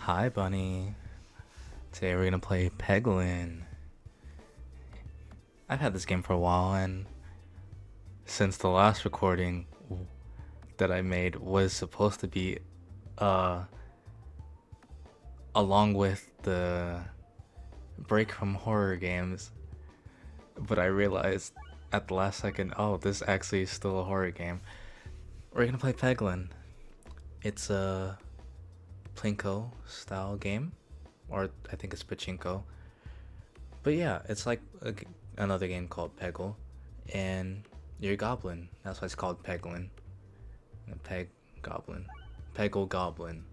Hi, Bunny. Today we're gonna play Peglin. I've had this game for a while, and since the last recording that I made was supposed to be uh along with the break from horror games, but I realized at the last second, oh, this actually is still a horror game. We're gonna play Peglin. It's a plinko style game, or I think it's pachinko. But yeah, it's like another game called Peggle, and you're a goblin. That's why it's called Peglin. Peg goblin, Peggle goblin,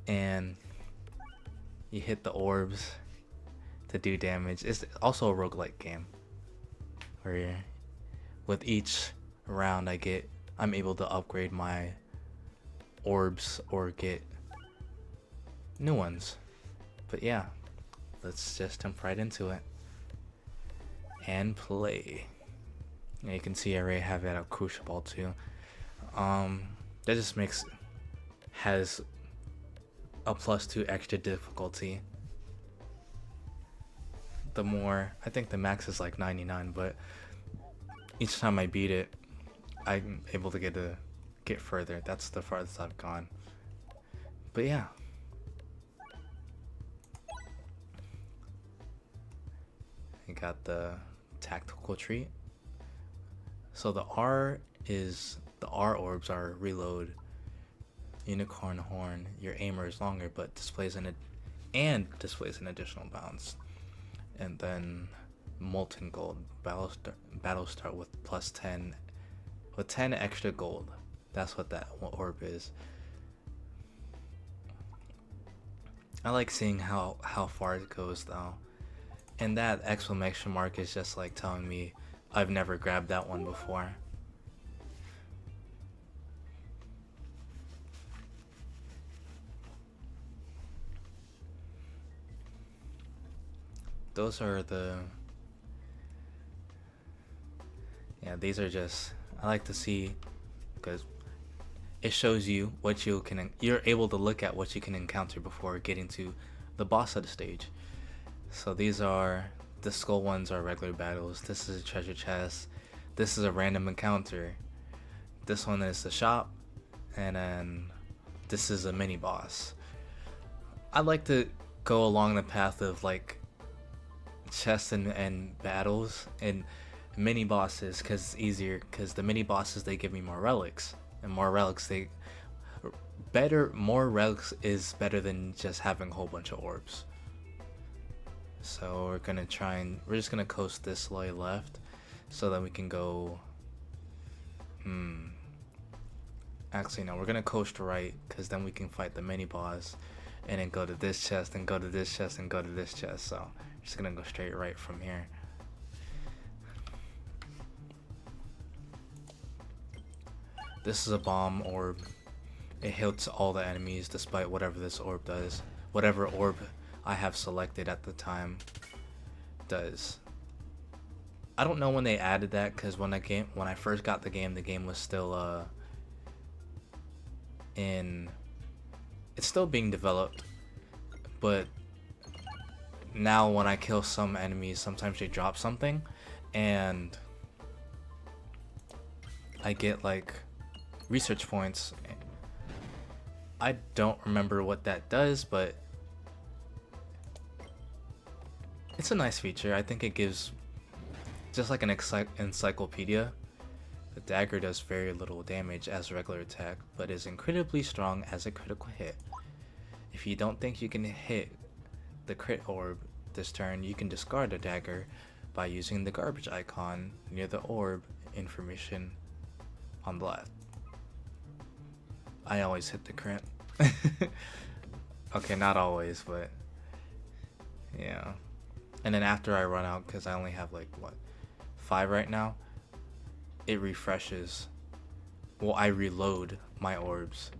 and you hit the orbs to do damage. It's also a roguelike game where with each round I'm able to upgrade my orbs or get new ones. But yeah, let's just jump right into it and play. And you can see I already have it at Crucible too. That just has a +2 extra difficulty. The more, I think the max is like 99, but each time I beat it, I'm able to get further. That's the farthest I've gone. But yeah. I got the tactical treat. So the R orbs are reload, unicorn horn. Your aimer is longer, but displays an additional bounce. And then molten gold. Battle start with +10, with 10 extra gold. That's what that orb is. I like seeing how far it goes though. And that exclamation mark is just like telling me I've never grabbed that one before. Those are these are just, I like to see, because it shows you what you're able to look at what you can encounter before getting to the boss of the stage. So the skull ones are regular battles. This is a treasure chest. This is a random encounter. This one is the shop, and then this is a mini boss. I like to go along the path of like chests and battles and mini bosses because it's easier. Because the mini bosses, they give me more relics, and more relics more relics is better than just having a whole bunch of orbs. So we're just gonna coast this way left so that we can go, actually no, we're gonna coast right because then we can fight the mini boss and then go to this chest and go to this chest and go to this chest. So just gonna go straight right from here. This is a bomb orb. It hits all the enemies despite whatever this orb does. Whatever orb I have selected at the time does. I don't know when they added that, because when I first got the game was still it's still being developed. But now when I kill some enemies, sometimes they drop something and I get like research points. I don't remember what that does, but it's a nice feature. I think it gives just like an encyclopedia. The dagger does very little damage as a regular attack, but is incredibly strong as a critical hit. If you don't think you can hit the crit orb this turn, you can discard the dagger by using the garbage icon near the orb information on the left. I always hit the crit. Okay, not always, but yeah. And then after I run out, because I only have like 5 right now, it refreshes. Well, I reload my orbs,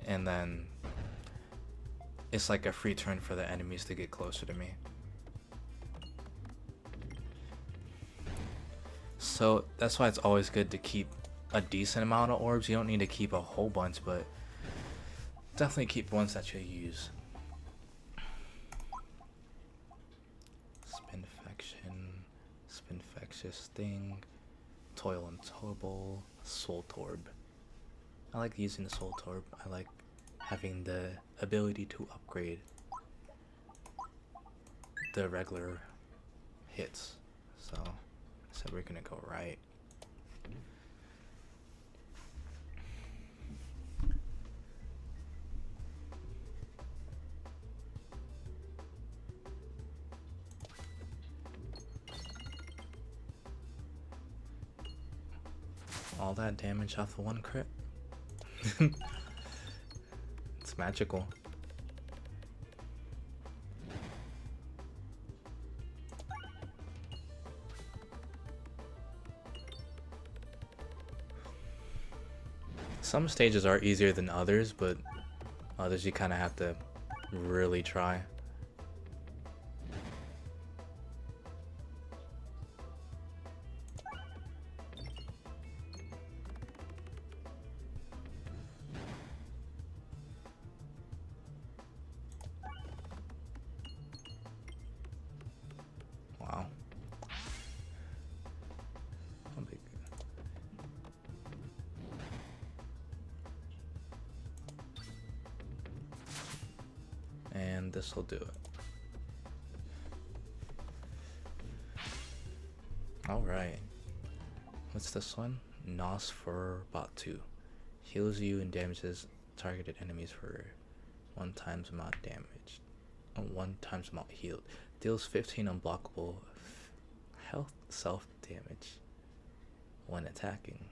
and then it's like a free turn for the enemies to get closer to me. So that's why it's always good to keep a decent amount of orbs. You don't need to keep a whole bunch, but Definitely keep ones that you use. Spinfection, Sting, Toil and Torble, Soul Torb. I like using the Soul Torb. I like having the ability to upgrade the regular hits. So we're gonna go right. All that damage off of one crit. It's magical. Some stages are easier than others, but others you kind of have to really try. Wow. And this will do it. Alright. What's this one? Nos for bot 2. Heals you and damages targeted enemies for 1 times amount damage. 1 times amount healed. Deals 15 unblockable health self damage when attacking.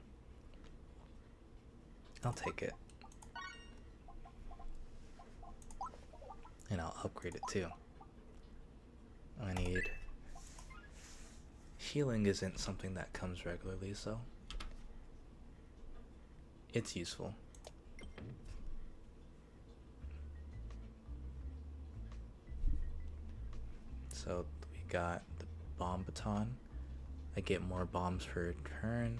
I'll take it. And I'll upgrade it too. I need... Healing isn't something that comes regularly, so it's useful. So we got the bomb baton. I get more bombs per turn.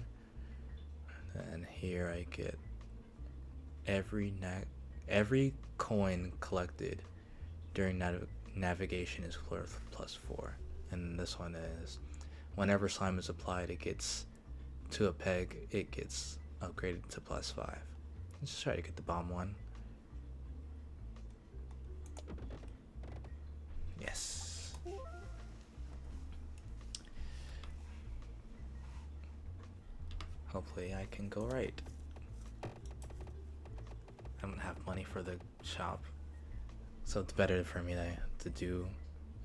And here I get every coin collected during navigation is worth +4. And this one is whenever slime is applied, it gets to a peg, it gets upgraded to +5. Let's just try to get the bomb one. Yes. Hopefully I can go right. I don't have money for the shop, so it's better for me to do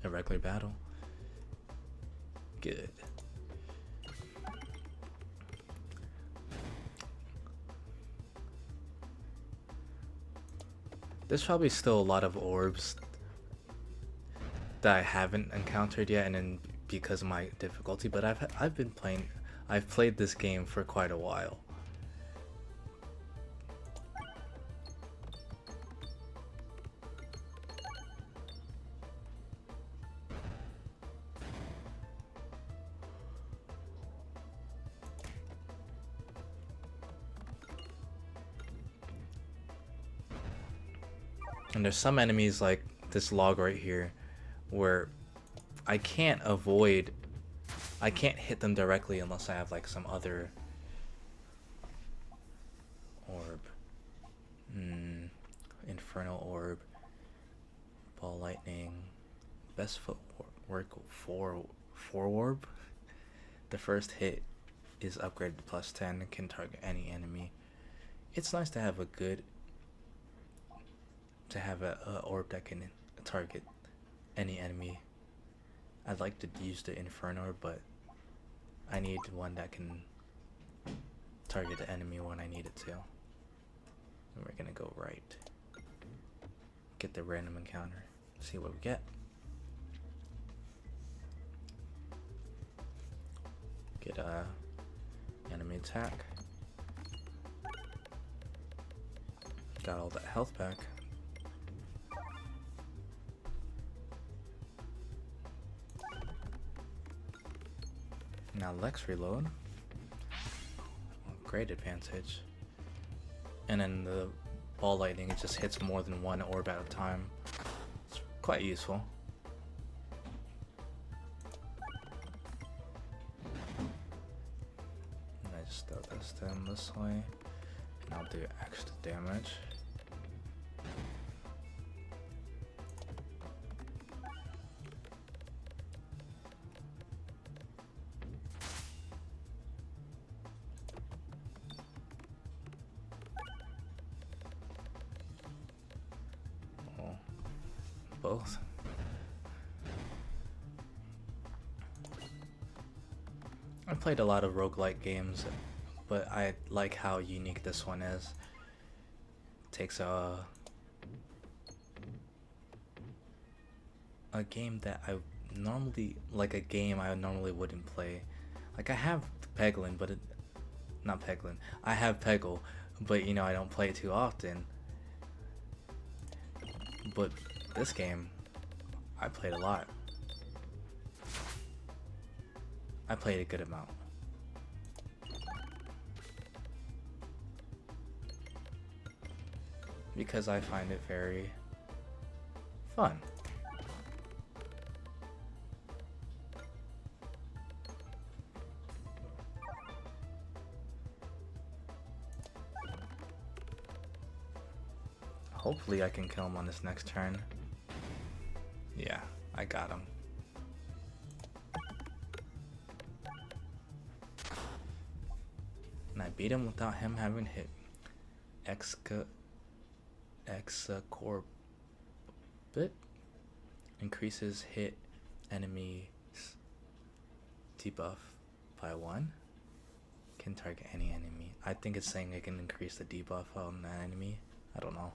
a regular battle. Good. There's probably still a lot of orbs that I haven't encountered yet, and then because of my difficulty, but I've played this game for quite a while. And there's some enemies like this log right here where I can't hit them directly unless I have like some other orb. Infernal orb, ball lightning, best footwork four orb. The first hit is upgraded to +10 and can target any enemy. It's nice to have a orb that can target any enemy. I'd like to use the Inferno, but I need one that can target the enemy when I need it to. And we're gonna go right. Get the random encounter. See what we get. Get a enemy attack. Got all that health back. Now Lex reload. Great advantage. And then the ball lightning, it just hits more than one orb at a time. It's quite useful. And I just throw this down this way, and I'll do extra damage. Both. I played a lot of roguelike games, but I like how unique this one is. Takes a game that I normally, like a game I normally wouldn't play. Like I have Peglin, but not Peglin. I have Peggle, but you know I don't play it too often. But this game, I played a lot. I played a good amount. Because I find it very fun. Hopefully I can kill him on this next turn. Yeah, I got him. And I beat him without him having hit. Exacorbit increases hit enemies debuff by 1. Can target any enemy. I think it's saying it can increase the debuff on that enemy. I don't know.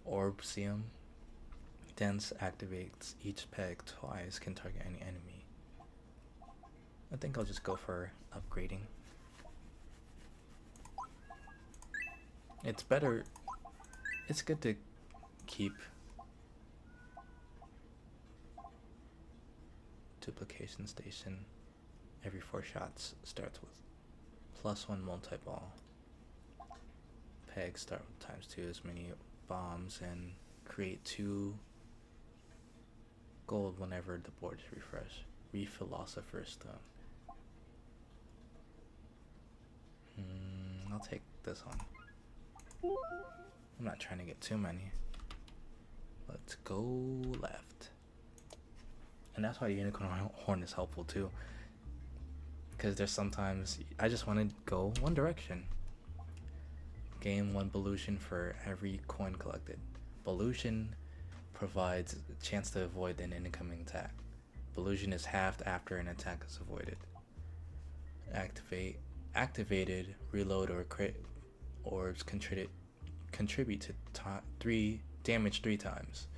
Orbsium. Dense activates each peg twice, can target any enemy. I think I'll just go for upgrading. It's better, it's good to keep duplication station. Every 4 shots starts with +1 multi-ball. Pegs start with ×2 as many bombs and create 2 gold whenever the board is refreshed. Re-Philosopher's Stone. I'll take this one. I'm not trying to get too many. Let's go left. And that's why the unicorn horn is helpful too. Because there's sometimes I just want to go one direction. Gain 1 Belusion for every coin collected. Belusion provides a chance to avoid an incoming attack. Belusion is halved after an attack is avoided. Activated, reload, or crit orbs contribute to 3 damage 3 times.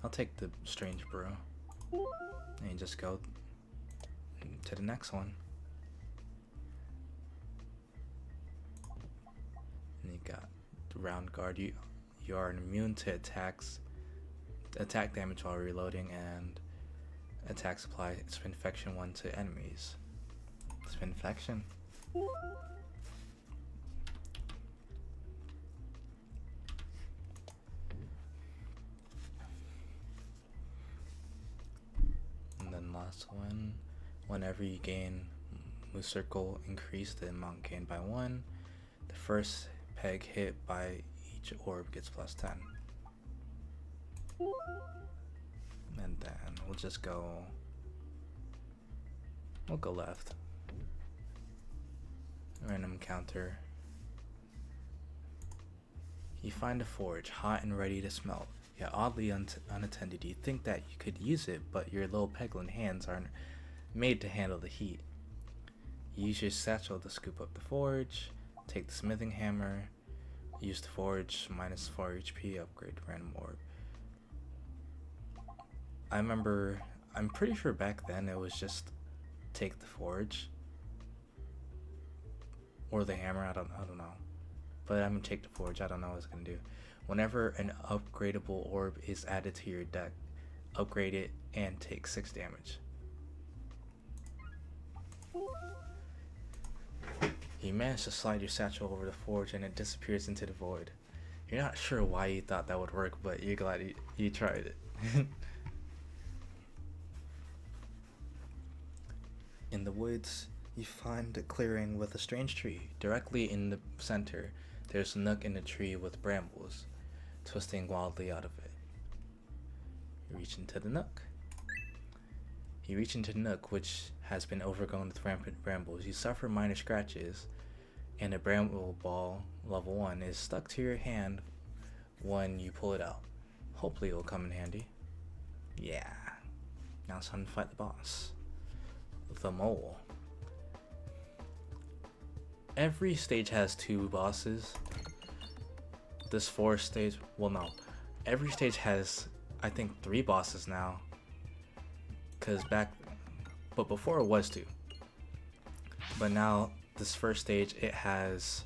I'll take the Strange Brew and just go to the next one. And you got the Round Guard. You are immune to attack damage while reloading, and attack supply Spinfection 1 to enemies. Spinfection. And then last one, whenever you gain move circle, increase the amount gained by 1. The first peg hit by each orb gets +10. And then we'll go left. Random counter. You find a forge, hot and ready to smelt, yet oddly unattended. You think that you could use it, but your little Peglin hands aren't made to handle the heat. You use your satchel to scoop up the forge, take the smithing hammer, use the forge, -4 HP, upgrade random orb. I'm pretty sure back then it was just take the forge or the hammer. I don't know, but I'm gonna take the forge. I don't know what it's gonna do. Whenever an upgradable orb is added to your deck, upgrade it and take 6 damage. You manage to slide your satchel over the forge and it disappears into the void. You're not sure why you thought that would work, but you're glad you tried it. In the woods, you find a clearing with a strange tree. Directly in the center, there's a nook in the tree with brambles twisting wildly out of it. You reach into the nook. You reach into the nook, which has been overgrown with rampant brambles. You suffer minor scratches, and a bramble ball, level 1, is stuck to your hand when you pull it out. Hopefully it will come in handy. Yeah. Now it's time to fight the boss. The mole. Every stage has 2 bosses. This 4th stage, well no. Every stage has, I think, 3 bosses now. But before it was 2. But now, this first stage, it has,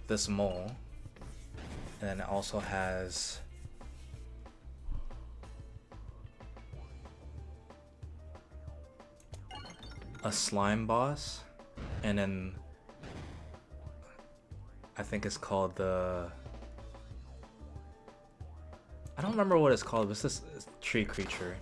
this mole. And then it also has a slime boss, and then I think it's called the, I don't remember what it's called, but it's this tree creature.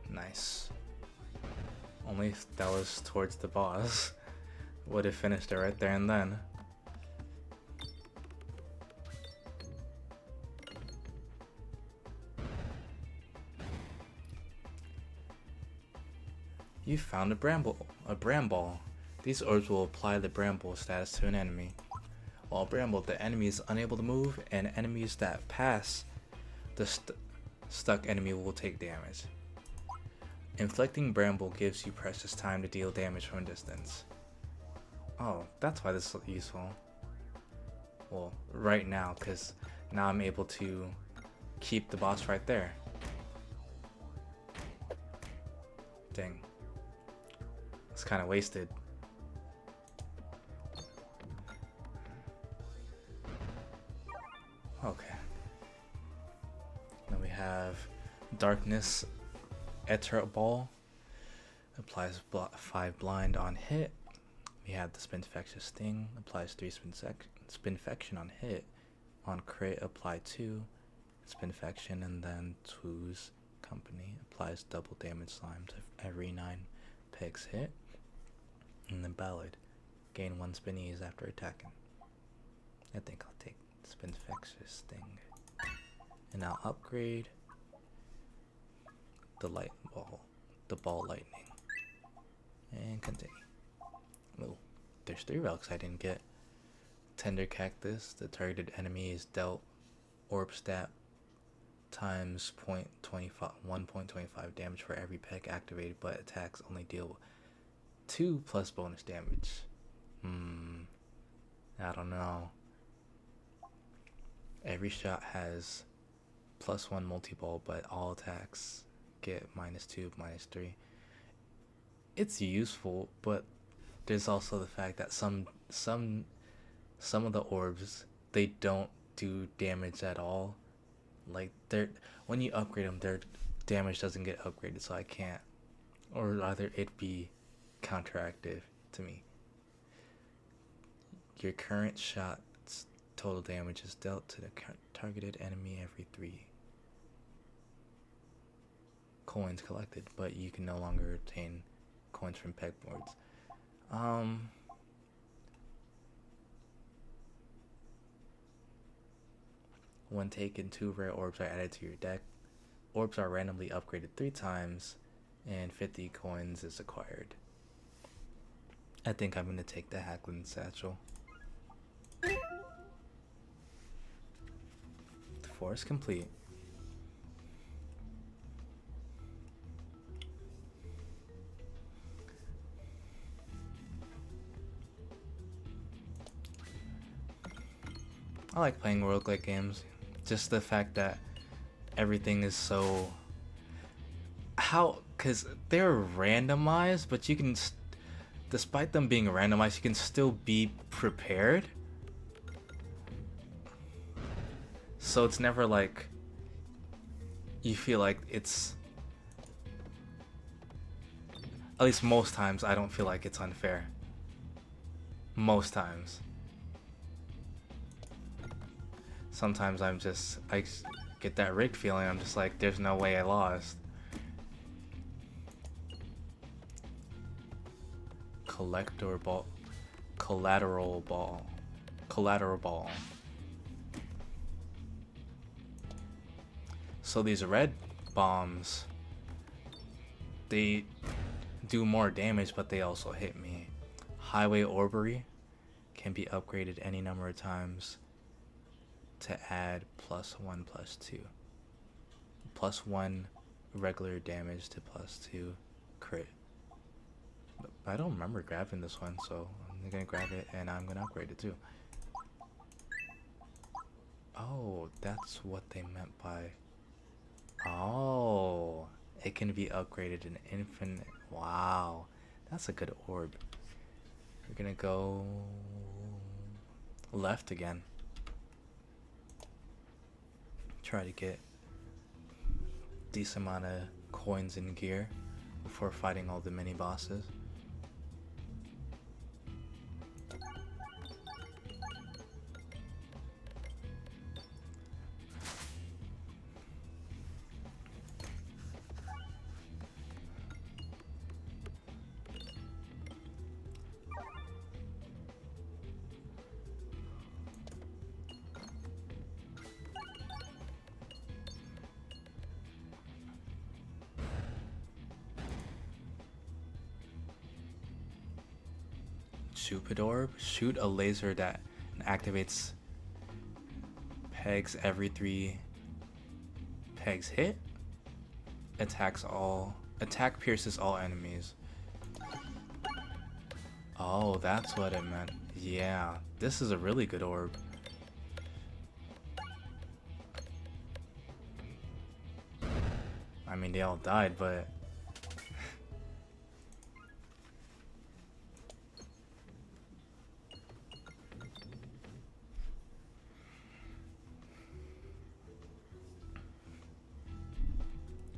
Nice. Only if that was towards the boss. Would have finished it right there and then. You found a bramble. These orbs will apply the bramble status to an enemy. While bramble, the enemy is unable to move, and enemies that pass the stuck enemy will take damage. Inflicting bramble gives you precious time to deal damage from a distance. Oh, that's why this is useful. Well, right now, because now I'm able to keep the boss right there. Dang. It's kind of wasted. Okay. Then we have Darkness Etter Ball. Applies 5 blind on hit. We have the Spinfection Sting. Applies 3 Spinfection on hit. On crit, apply 2 Spinfection, and then Two's Company. Applies double damage slime to every 9 pegs hit. And then Ballad. Gain 1 Spinnies after attacking. I think I'll take Spinfection Sting. And I'll upgrade the ball lightning, and continue. Oh, there's 3 relics I didn't get. Tender Cactus. The targeted enemy is dealt orb stat times 1.25 damage for every peg activated, but attacks only deal 2 plus bonus damage. I don't know. Every shot has +1 multi-ball, but all attacks get -2, -3. It's useful, but there's also the fact that some of the orbs, they don't do damage at all. Like, when you upgrade them, their damage doesn't get upgraded, so I can't, or rather it'd be counteractive to me. Your current shot's total damage is dealt to the targeted enemy every 3 coins collected, but you can no longer obtain coins from pegboards. When taken, 2 rare orbs are added to your deck. Orbs are randomly upgraded 3 times, and 50 coins is acquired. I think I'm gonna take the Peglin satchel. The forest complete. I like playing roguelike games. Just the fact that everything is so... Because they're randomized, but you can... Despite them being randomized, you can still be prepared. So it's never like... You feel like it's... At least most times, I don't feel like it's unfair. Most times. Sometimes I get that rigged feeling. I'm just like, there's no way I lost. Collateral ball. So these red bombs, they do more damage, but they also hit me. Highway Orbery can be upgraded any number of times to add +1/+2. +1 regular damage to +2 crit. But I don't remember grabbing this one, so I'm gonna grab it and I'm gonna upgrade it too. Oh, that's what they meant by... Oh, it can be upgraded in infinite. Wow, that's a good orb. We're gonna go left again. Try to get decent amount of coins and gear before fighting all the mini bosses. Stupid orb. Shoot a laser that activates pegs every 3 pegs hit. Attack pierces all enemies. Oh, that's what it meant. Yeah, this is a really good orb. I mean, they all died, but...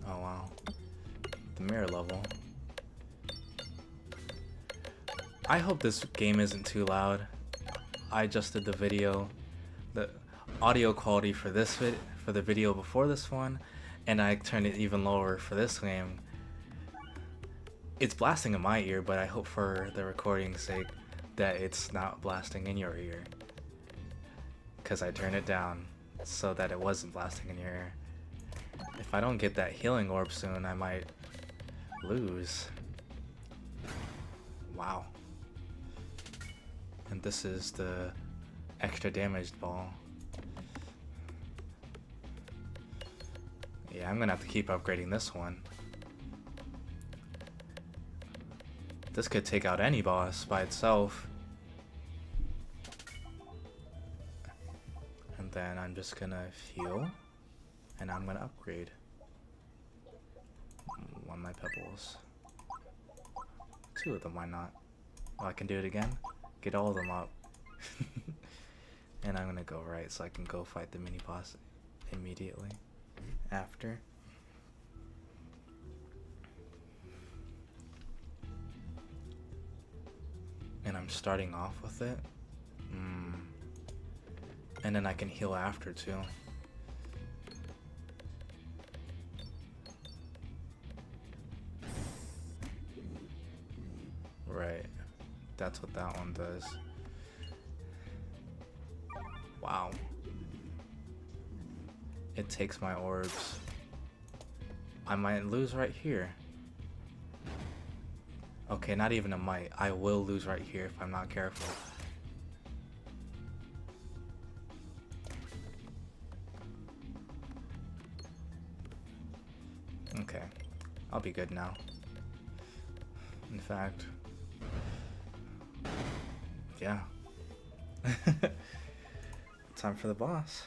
Oh wow, the mirror level. I hope this game isn't too loud. I adjusted the video, the audio quality for this for the video before this one, and I turned it even lower for this game. It's blasting in my ear, but I hope for the recording's sake that it's not blasting in your ear, because I turned it down so that it wasn't blasting in your ear. If I don't get that healing orb soon, I might lose. Wow. And this is the extra damaged ball. Yeah, I'm gonna have to keep upgrading this one. This could take out any boss by itself. And then I'm just gonna heal. And I'm gonna upgrade one of my pebbles. 2 of them, why not? Oh, I can do it again? Get all of them up. And I'm gonna go right so I can go fight the mini boss immediately after. And I'm starting off with it. And then I can heal after too. Right, that's what that one does. Wow. It takes my orbs. I might lose right here. Okay, not even a might. I will lose right here if I'm not careful. Okay, I'll be good now. In fact, yeah. time for the boss.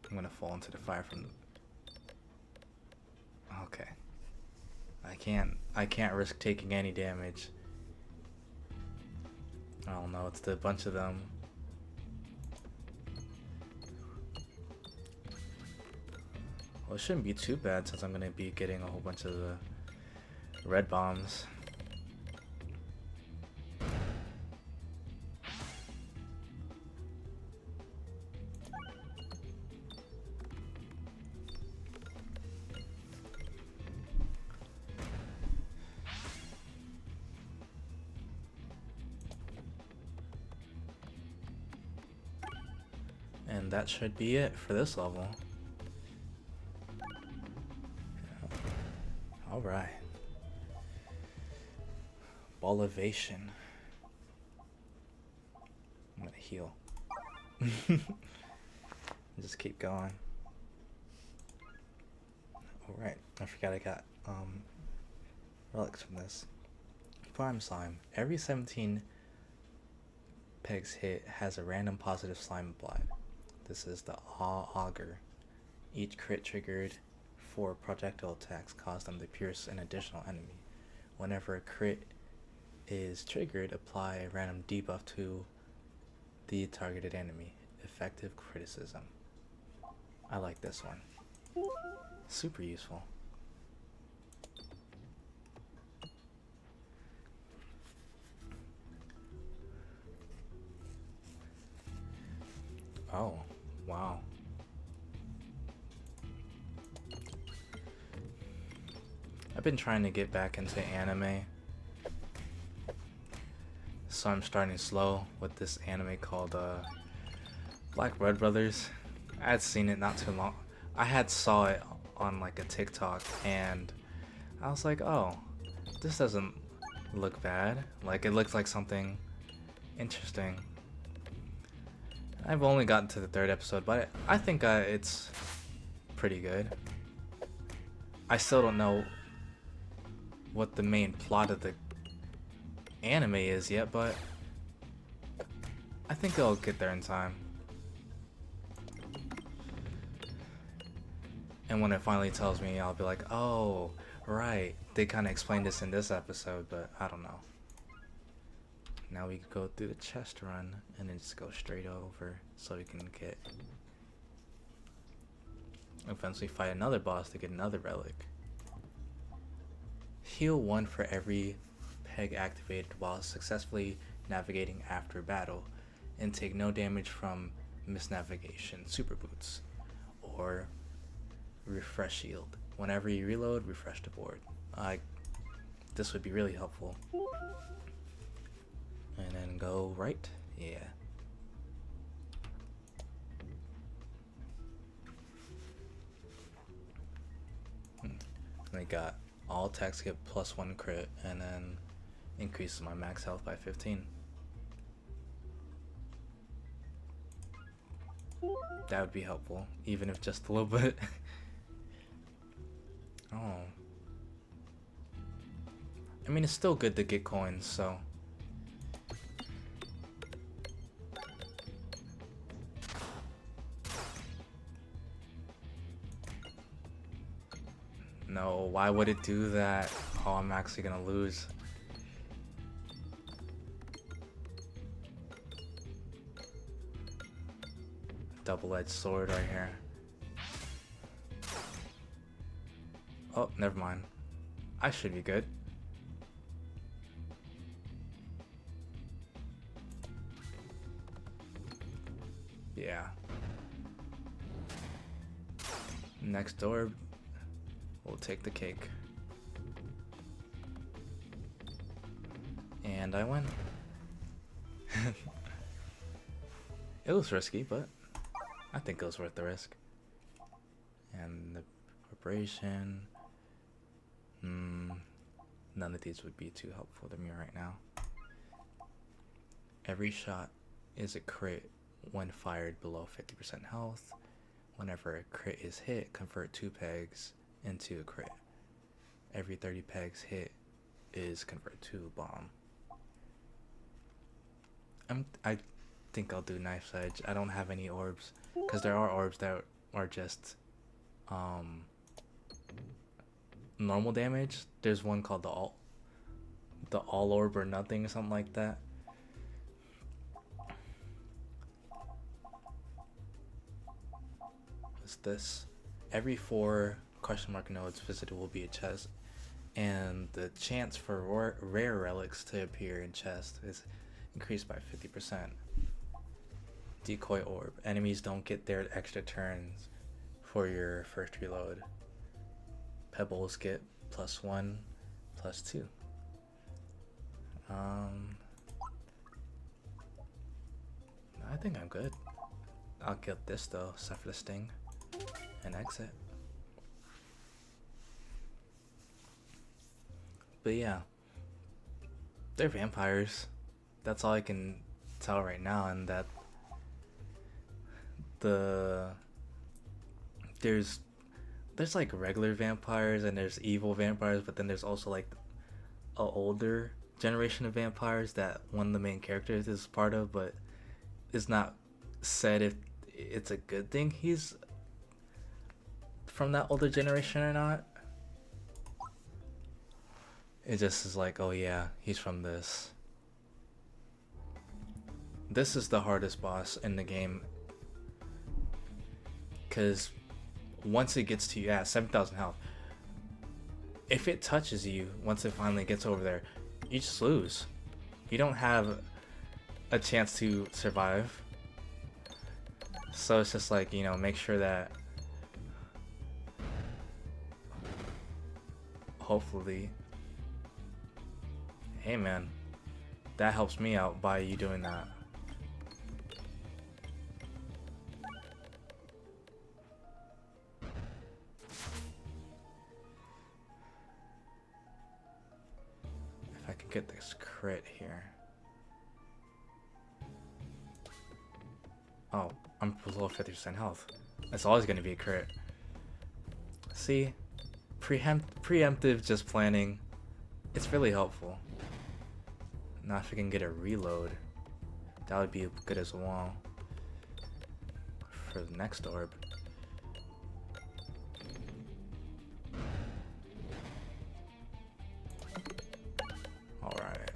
I'm gonna fall into the fire from... Okay. I can't risk taking any damage. Oh no, it's the bunch of them. Well, it shouldn't be too bad since I'm gonna be getting a whole bunch of the red bombs. And that should be it for this level. Alright. Bolivation. I'm gonna heal. Just keep going. Alright, I forgot I got relics from this. Prime slime. Every 17 pegs hit has a random positive slime applied. This is the auger. Each crit triggered 4 projectile attacks cause them to pierce an additional enemy. Whenever a crit is triggered, apply a random debuff to the targeted enemy. Effective criticism. I like this one. Super useful. Oh, wow. I've been trying to get back into anime, so I'm starting slow with this anime called Black Red Brothers. I had seen it not too long. I had saw it on like a TikTok, and I was like, oh, this doesn't look bad. Like, it looks like something interesting. I've only gotten to the 3rd episode, but I think it's pretty good. I still don't know what the main plot of the anime is yet, but I think I'll get there in time. And when it finally tells me, I'll be like, oh, right. They kind of explained this in this episode, but I don't know. Now we can go through the chest run and then just go straight over so we can get... eventually fight another boss to get another relic. Heal 1 for every peg activated while successfully navigating after battle, and take no damage from misnavigation super boots or refresh shield. Whenever you reload, refresh the board. This would be really helpful. And then go right. Yeah. I got all attacks get +1 crit, and then increases my max health by 15. That would be helpful, even if just a little bit. Oh. I mean, it's still good to get coins, so. No, why would it do that? Oh, I'm actually gonna lose. Double-edged sword right here. Oh, never mind. I should be good. Yeah. Next orb. We'll take the cake. And I win. It was risky, but I think it was worth the risk. And the preparation. None of these would be too helpful to me right now. Every shot is a crit when fired below 50% health. Whenever a crit is hit, convert 2 pegs into a crit. Every 30 pegs hit is converted to a bomb. I think I'll do knife's edge. I don't have any orbs, because there are orbs that are just normal damage. There's one called the all orb or nothing or something like that. What's this? Every 4 question mark nodes visited will be a chest, and the chance for rare relics to appear in chest is increased by 50%. Decoy orb. Enemies don't get their extra turns for your first reload. Pebbles get +1, +2. I think I'm good. I'll get this though, except for the sting, and exit. But yeah, they're vampires. That's all I can tell right now, and that there's like regular vampires and there's evil vampires, but then there's also like a older generation of vampires that one of the main characters is part of, but it's not said if it's a good thing he's from that older generation or not. It just is like, oh yeah, he's from this. This is the hardest boss in the game, because once it gets to you at 7,000 health, if it touches you, once it finally gets over there, you just lose. You don't have a chance to survive. So it's just like, you know, make sure that hopefully, hey man, that helps me out by you doing that. If I can get this crit here. Oh, I'm below 50% health. That's always going to be a crit. See, preemptive just planning, it's really helpful. Now if I can get a reload, that would be good as well for the next orb. Alright.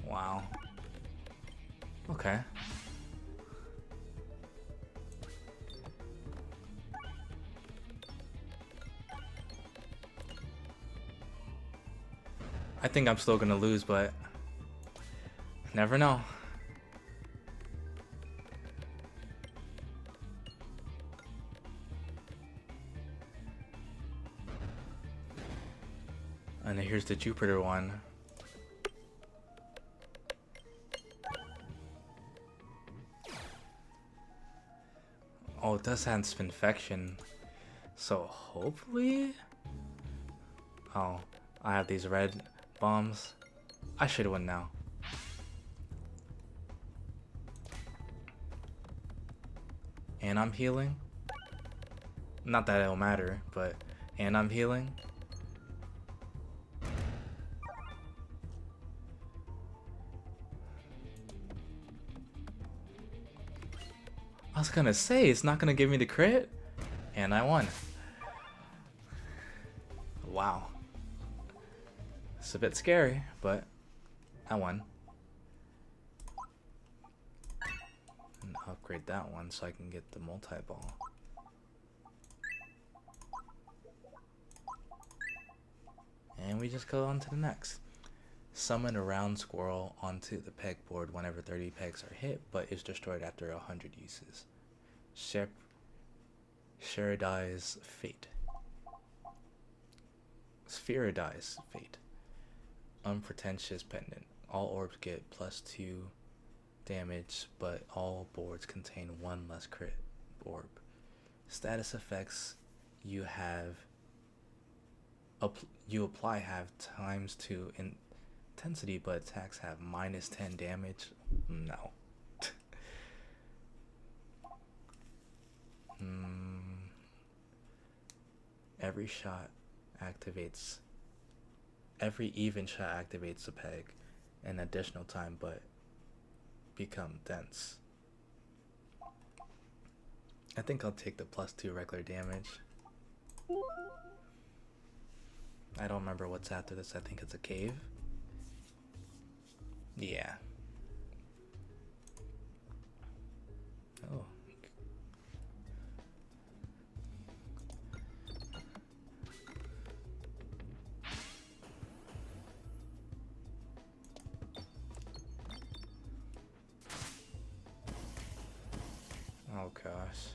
Wow. Okay. I think I'm still gonna lose, but never know. And here's the Jupiter one. Oh, it does have infection, so hopefully. Oh, I have these red bombs. I should win now. And I'm healing. Not that it'll matter, but and I'm healing. I was gonna say it's not gonna give me the crit, and I won. Wow. It's a bit scary, but I won. And upgrade that one so I can get the multi-ball. And we just go on to the next. Summon a round squirrel onto the pegboard whenever 30 pegs are hit, but is destroyed after 100 uses. Spherodize Fate. Spherodize Fate. Unpretentious Pendant. All orbs get +2 damage, but all boards contain 1 less crit orb. Status effects you apply have ×2 intensity, but attacks have -10 damage. No. Every shot activates. Every even shot activates the peg an additional time, but become dense. I think I'll take the +2 regular damage. I don't remember what's after this. I think it's a cave. Yeah. Oh. Oh gosh.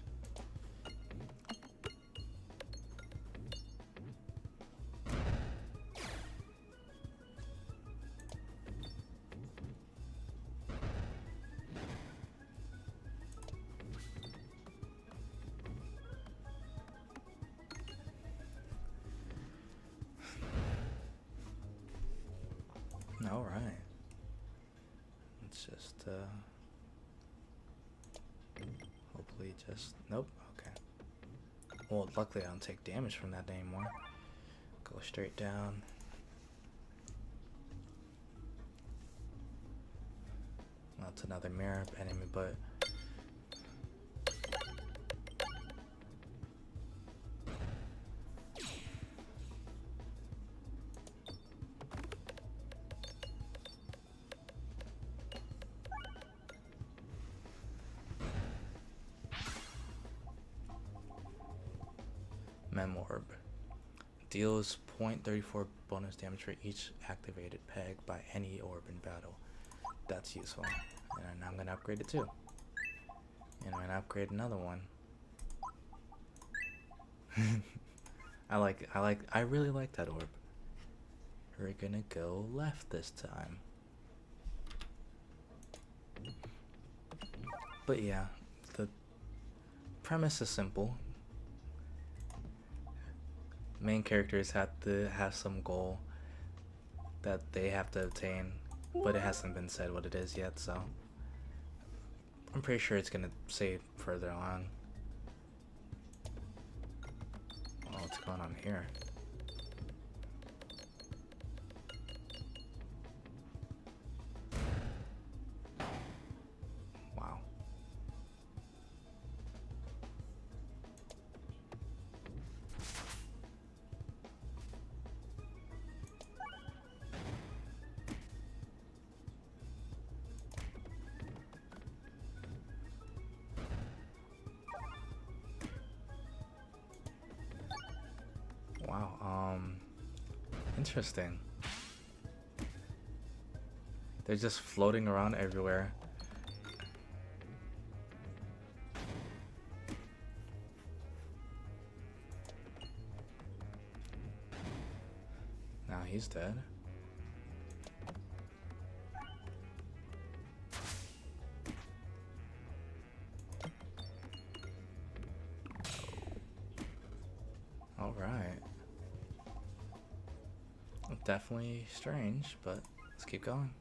All right. Let's just hopefully just nope. Okay. Well, luckily I don't take damage from that anymore. Go straight down. Well, that's another mirror enemy, but orb deals 0.34 bonus damage for each activated peg by any orb in battle. That's useful, and I'm gonna upgrade it too. And I'm gonna upgrade another one. I really like that orb. We're gonna go left this time. But yeah, the premise is simple. Main characters have to have some goal that they have to obtain, but it hasn't been said what it is yet, so I'm pretty sure it's gonna say further on. Oh, what's going on here? Wow. Wow, interesting. They're just floating around everywhere. Now he's dead. All right. Definitely strange, but let's keep going.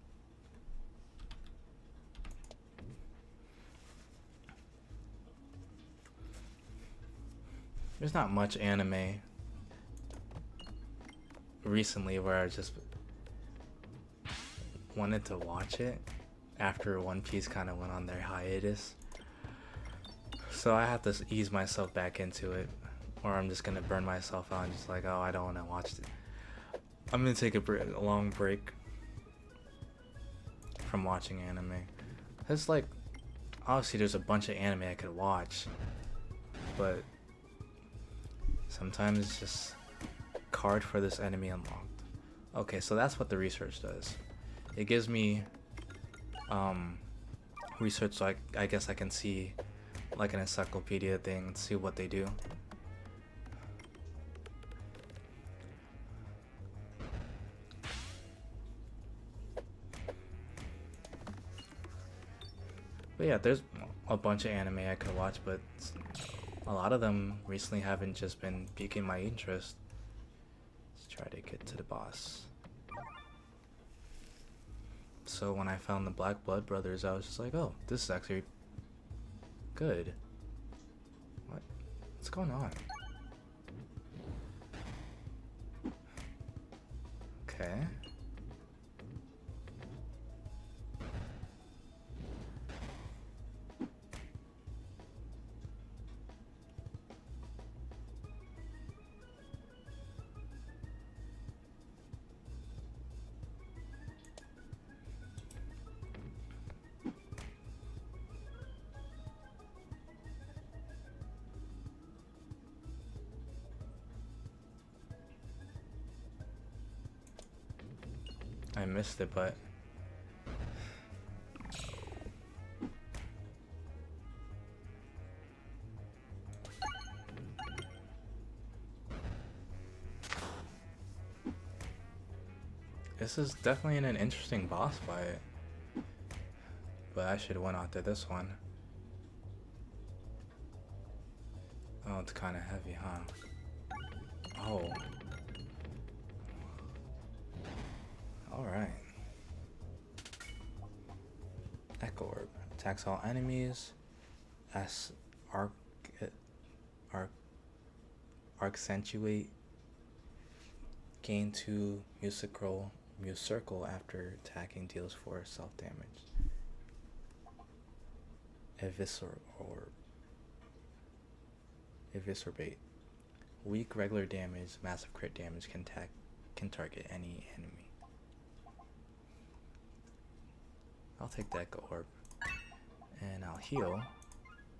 There's not much anime recently where I just wanted to watch it after One Piece kind of went on their hiatus. So I have to ease myself back into it, or I'm just gonna burn myself out and just like, oh, I don't want to watch it. I'm gonna take a long break from watching anime. It's like, obviously there's a bunch of anime I could watch, but sometimes it's just card for this enemy unlocked. Okay, so that's what the research does. It gives me research, so I guess I can see like an encyclopedia thing and see what they do. But yeah, there's a bunch of anime I could watch, but a lot of them recently haven't just been piquing my interest. Let's try to get to the boss. So when I found the Black Blood Brothers, I was just like, oh, this is actually good. What's going on? Okay. I missed it, but this is definitely an interesting boss fight. But I should have went after this one. Oh, it's kind of heavy, huh? Oh. Alright. Echo Orb. Attacks all enemies. Accentuate. Gain 2 Muscircle after attacking, deals 4 self damage. Eviscerate. Weak regular damage, massive crit damage can target any enemy. I'll take the Echo Orb. And I'll heal.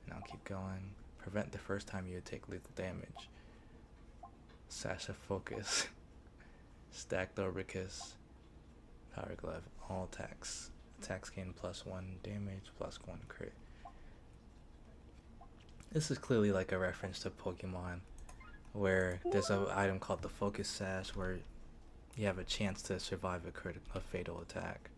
And I'll keep going. Prevent the first time you take lethal damage. Sash of Focus. Stacked Orbicus. Power Glove. All attacks. Attacks gain +1 damage, +1 crit. This is clearly like a reference to Pokemon, where there's an item called the Focus Sash, where you have a chance to survive a fatal attack.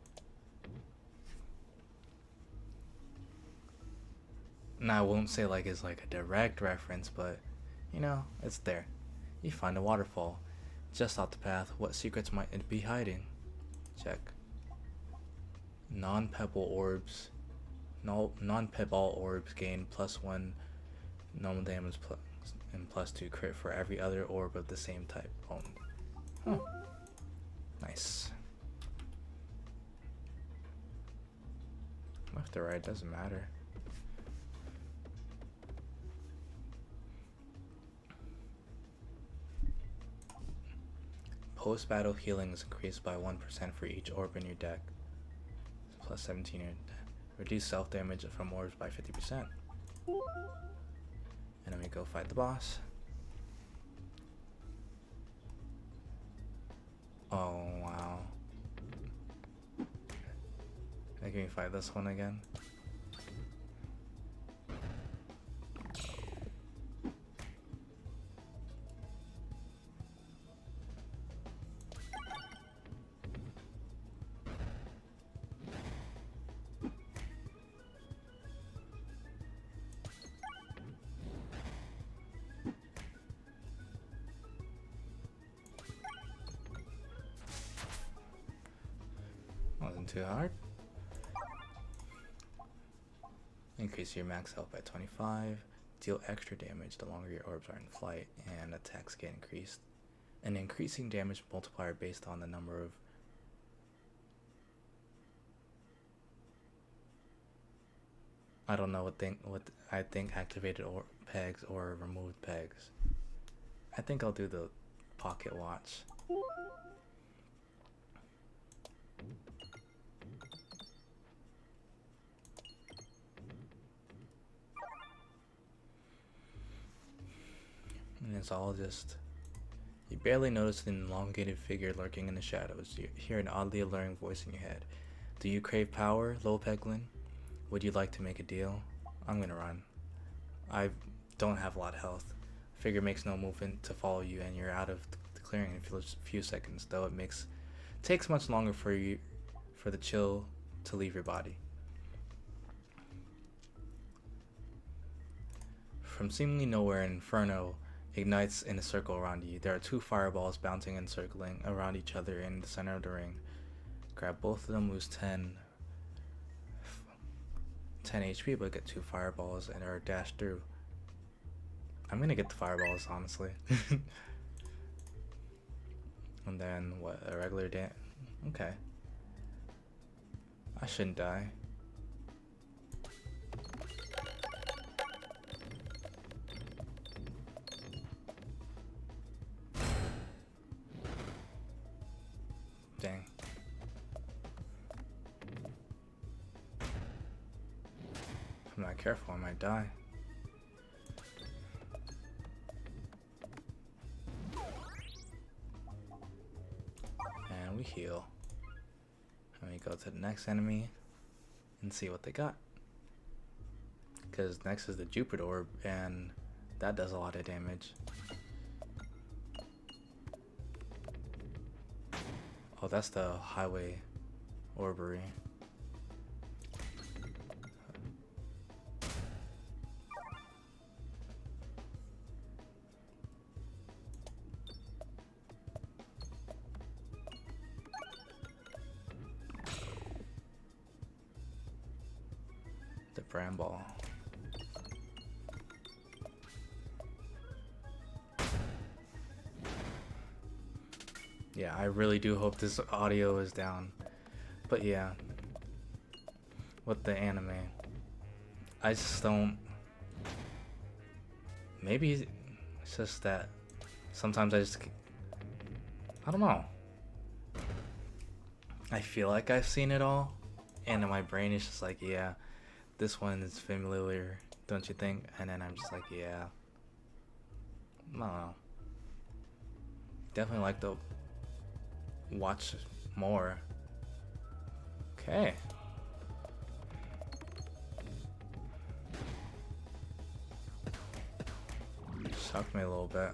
Now I won't say like it's like a direct reference, but you know, it's there. You find a waterfall just off the path. What secrets might it be hiding? Check. Non-pebble orbs. Non-pebble orbs gain +1 normal damage and +2 crit for every other orb of the same type owned. Huh. Nice. Left or right doesn't matter. Post-battle healing is increased by 1% for each orb in your deck. +17. Reduce self-damage from orbs by 50%. And then we go fight the boss. Oh, wow. Can we fight this one again? Wasn't too hard. Increase your max health by 25. Deal extra damage the longer your orbs are in flight, and attacks get increased. An increasing damage multiplier based on the number of I don't know what I think activated or pegs or removed pegs. I think I'll do the pocket watch. And it's all just, you barely notice an elongated figure lurking in the shadows. You hear an oddly alluring voice in your head. Do you crave power, Lil Peglin? Would you like to make a deal? I'm gonna run. I don't have a lot of health. Figure makes no movement to follow you, and you're out of the clearing in a few seconds, though it takes much longer for the chill to leave your body. From seemingly nowhere, Inferno ignites in a circle around you. There are 2 fireballs bouncing and circling around each other in the center of the ring. Grab both of them, lose 10 HP, but get 2 fireballs and are dash through. I'm gonna get the fireballs, honestly. And then what? A regular dance? Okay. I shouldn't die. Dang. If I'm not careful, I might die. And we heal. And we go to the next enemy and see what they got. Because next is the Jupiter orb, and that does a lot of damage. Oh, that's the highway orbery. The Bramble. Yeah, I really do hope this audio is down. But yeah, with the anime, I just don't. Maybe it's just that sometimes I don't know. I feel like I've seen it all, and in my brain is just like, yeah, this one is familiar, don't you think? And then I'm just like, yeah, I don't know. Definitely like to watch more. Okay. Shocked me a little bit.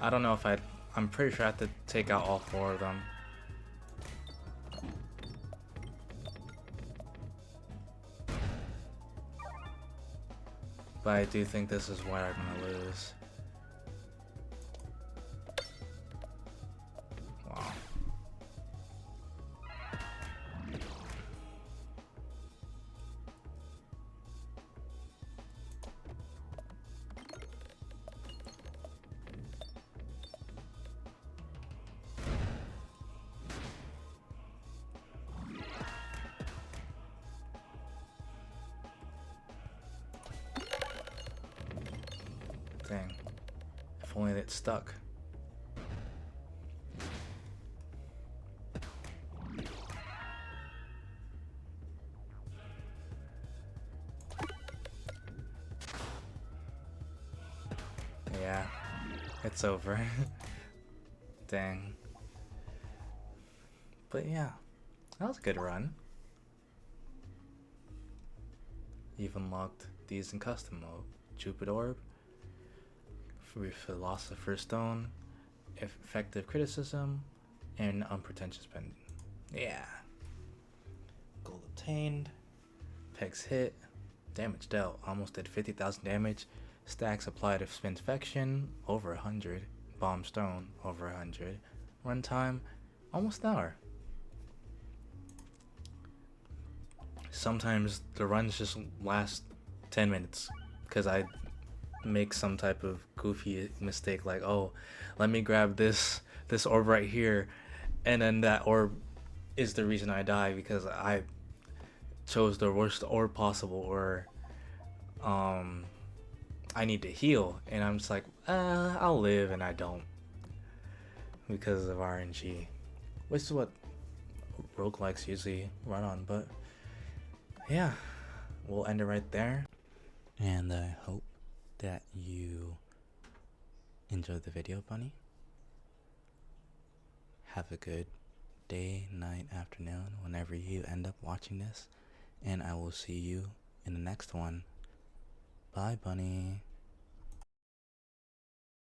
I don't know if I'm pretty sure I have to take out all 4 of them. But I do think this is where I'm gonna lose. Wow. Dang. If only it stuck. Yeah, it's over. Dang. But yeah, that was a good run. You've unlocked these in custom mode. Jupiter orb, Philosopher's Stone, effective criticism, and unpretentious pendant. Yeah. Gold obtained. Pegs hit. Damage dealt. Almost did 50,000 damage. Stacks applied of infection over 100. Bomb stone over 100. Runtime almost an hour. Sometimes the runs just last 10 minutes because I make some type of goofy mistake, like, oh, let me grab this orb right here, and then that orb is the reason I die because I chose the worst orb possible, or I need to heal, and I'm just like, I'll live, and I don't because of RNG, which is what roguelikes usually run on. But yeah, we'll end it right there, and I hope that you enjoyed the video, bunny. Have a good day, night, afternoon, whenever you end up watching this, and I will see you in the next one. Bye, bunny.